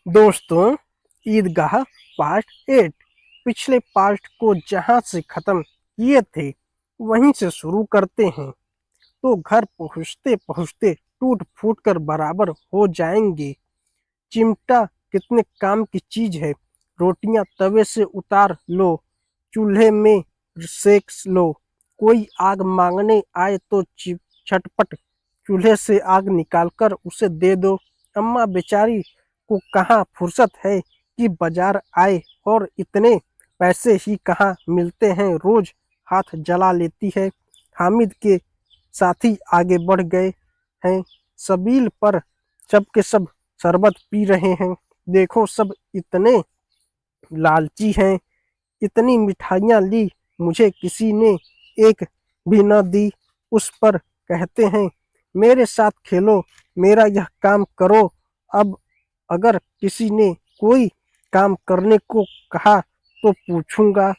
दोस्तों, ईदगाह पार्ट 8। पिछले पार्ट को जहां से खत्म किए थे वहीं से शुरू करते हैं। तो घर पहुंचते पहुंचते टूट फूट कर बराबर हो जाएंगे। चिमटा कितने काम की चीज है। रोटियां तवे से उतार लो, चूल्हे में सेक लो। कोई आग मांगने आए तो झटपट चूल्हे से आग निकालकर उसे दे दो। अम्मा बेचारी को कहाँ फुर्सत है कि बाजार आए, और इतने पैसे ही कहाँ मिलते हैं, रोज हाथ जला लेती है। हामिद के साथी आगे बढ़ गए हैं। सबील पर सब के सब शरबत पी रहे हैं। देखो, सब इतने लालची हैं। इतनी मिठाइयाँ ली, मुझे किसी ने एक भी न दी। उस पर कहते हैं, मेरे साथ खेलो, मेरा यह काम करो। अब अगर किसी ने कोई काम करने को कहा तो पूछूंगा,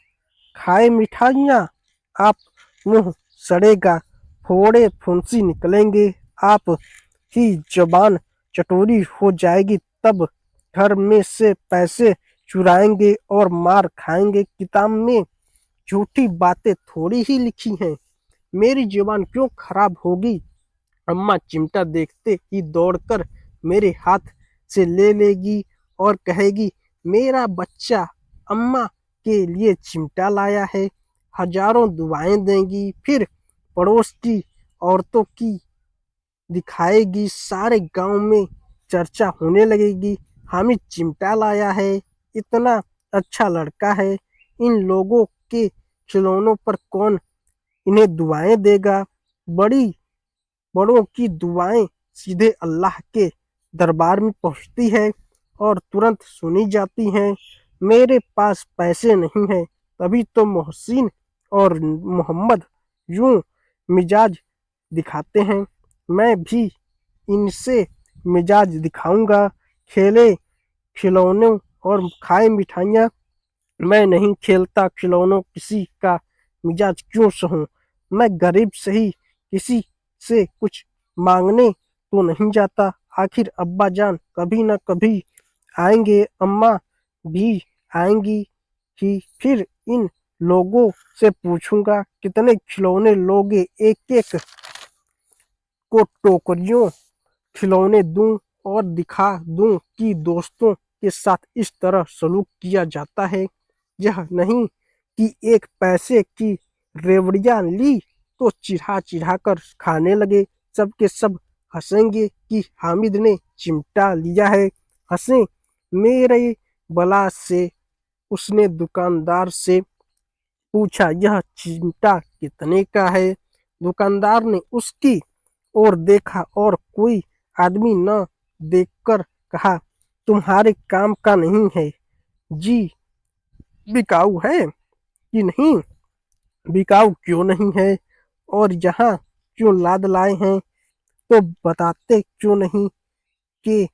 खाए मिठाइयाँ आप, मुंह सड़ेगा, फोड़े फुंसी निकलेंगे, आप की जबान चटोरी हो जाएगी। तब घर में से पैसे चुराएंगे और मार खाएंगे। किताब में झूठी बातें थोड़ी ही लिखी हैं, मेरी जुबान क्यों खराब होगी। अम्मा चिमटा देखते ही दौड़कर मेरे हाथ से ले लेगी और कहेगी, मेरा बच्चा अम्मा के लिए चिमटा लाया है। हजारों दुआएं देंगी। फिर पड़ोस की औरतों की दिखाएगी, सारे गांव में चर्चा होने लगेगी। हामिद चिमटा लाया है, इतना अच्छा लड़का है। इन लोगों के खिलौनों पर कौन इन्हें दुआएं देगा। बड़ी बड़ों की दुआएं सीधे अल्लाह के दरबार में पहुंचती है और तुरंत सुनी जाती हैं। मेरे पास पैसे नहीं हैं, तभी तो मोहसिन और मोहम्मद यूं मिजाज दिखाते हैं। मैं भी इनसे मिजाज दिखाऊंगा। खेले खिलौनों और खाए मिठाइयाँ, मैं नहीं खेलता खिलौनों, किसी का मिजाज क्यों सहूं। मैं गरीब सही, किसी से कुछ मांगने तो नहीं जाता। आखिर अब्बा जान कभी न कभी आएंगे, अम्मा भी आएंगी ही। फिर इन लोगों से पूछूंगा, कितने खिलौने लोगे, एक एक को टोकरियों खिलौने दूं और दिखा दूं कि दोस्तों के साथ इस तरह सलूक किया जाता है। यह नहीं कि एक पैसे की रेवड़ियां ली तो चिढ़ा चिढ़ा कर खाने लगे। सब के सब हंसेंगे कि हामिद ने चिमटा लिया है। हंसे मेरे बला से। उसने दुकानदार से पूछा, यह चिमटा कितने का है। दुकानदार ने उसकी और देखा और कोई आदमी न देखकर कहा, तुम्हारे काम का नहीं है जी। बिकाऊ है कि नहीं। बिकाऊ क्यों नहीं है, और यहाँ क्यों लाद लाए हैं, तो बताते क्यों नहीं कि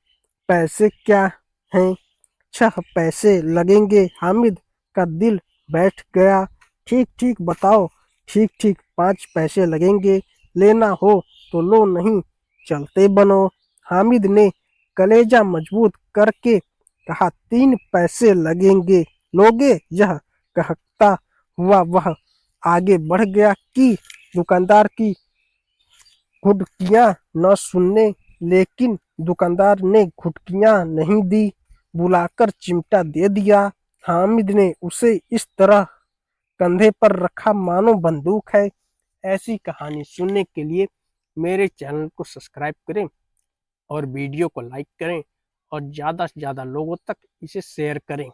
पैसे क्या हैं। 6 पैसे लगेंगे। हामिद का दिल बैठ गया। ठीक ठीक बताओ। ठीक ठीक 5 पैसे लगेंगे। लेना हो तो लो, नहीं चलते बनो। हामिद ने कलेजा मजबूत करके कहा, 3 पैसे लगेंगे, लोगे। यह कहता हुआ वह आगे बढ़ गया कि दुकानदार की घुटकियां न सुनने। लेकिन दुकानदार ने घुटकियां नहीं दी, बुलाकर चिमटा दे दिया। हामिद ने उसे इस तरह कंधे पर रखा मानो बंदूक है। ऐसी कहानी सुनने के लिए मेरे चैनल को सब्सक्राइब करें और वीडियो को लाइक करें और ज़्यादा से ज़्यादा लोगों तक इसे शेयर करें।